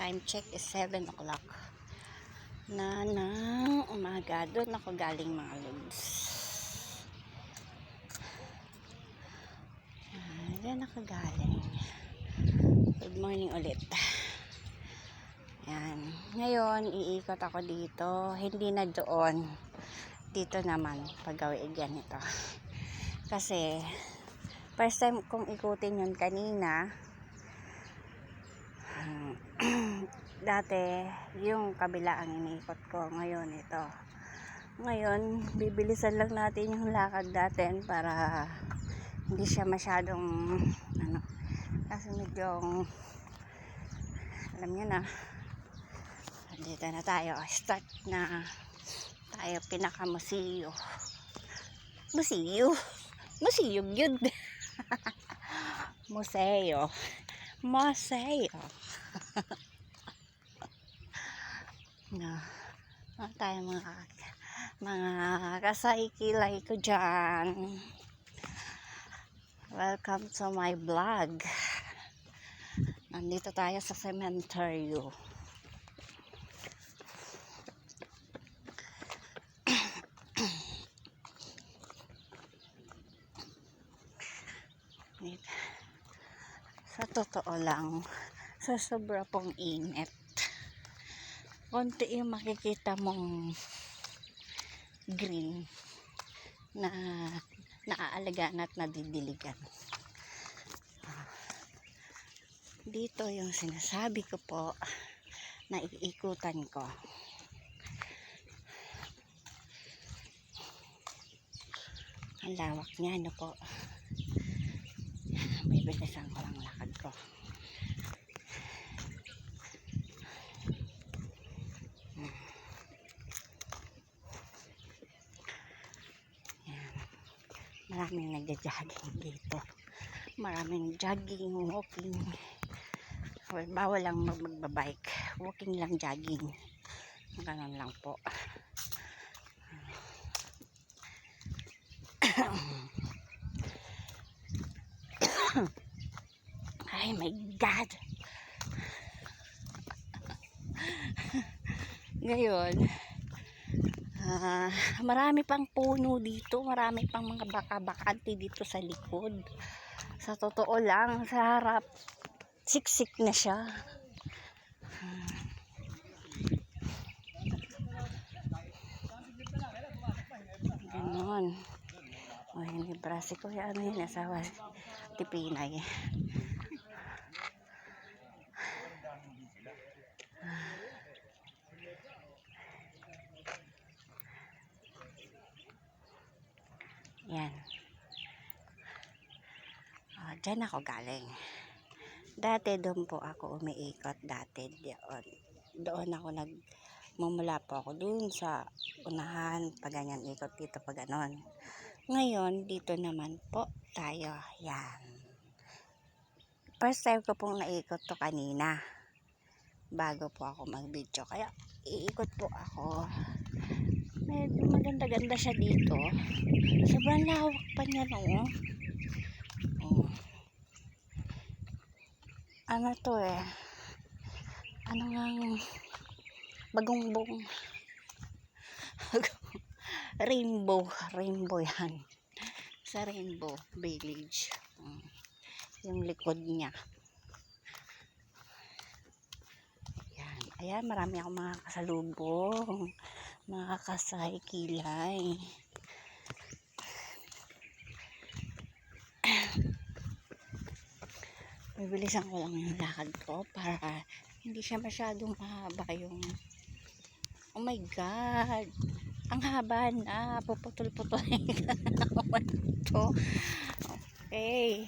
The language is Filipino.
Time check is 7 o'clock na ng umaga. Doon ako galing mga lods. Doon ako galing. Good morning ulit. Yan. Ngayon, iikot ako dito. Hindi na doon. Dito naman, pagawin ganito. Kasi, first time kong ikutin yun kanina. Dati, yung kabila ang iniikot ko. Ngayon, ito. Ngayon, bibilisan lang natin yung lakad natin para hindi siya masyadong kasi medyo alam nyo na, dito na tayo. Start na tayo pinaka-museo. Museo yun. Museo. No. Tayo mga kasaykilay ko dyan. Welcome to my vlog. Nandito tayo sa cemetery. Sa totoo lang, sa sobra pong init, konti yung makikita mong green na naaalagaan at nadidiligan. Dito yung sinasabi ko po na iikutan ko. Ang lawak niya, ano po. Bibilisan ko lang lakad ko. Maraming nagja-jogging dito. Maraming jogging, walking. Well, bawal lang magbabike. Walking lang, jogging. Ganun lang po. Ay my God! Ngayon, marami pang puno dito, marami pang mga baka-bakante dito sa likod. Sa totoo lang, sa harap, siksik na siya. Ganon. O, hindi brasi ko yan, nasawa tipinay. Yan. Diyan ako galing. Dati doon po ako umiikot. Dati doon ako mumula po ako doon sa unahan. Pag ganyan ikot dito pag ganon. Ngayon dito naman po tayo. Yan. First time ko pong naikot to kanina. Bago po ako mag-video. Kaya iikot po ako. Medyo maganda-ganda siya dito. Sobrang lawak pa niya, no? Oh. Ano to eh? Ano nga bagongbong? Rainbow yan. Sa Rainbow Village. Yung likod niya. Yan. Ayan, marami akong mga kasalubong. Mga kasaykilay. Bibilisan ko lang yung lakad ko para hindi siya masyadong mahaba yung oh my God, ang haba na, puputol-putol. Okay,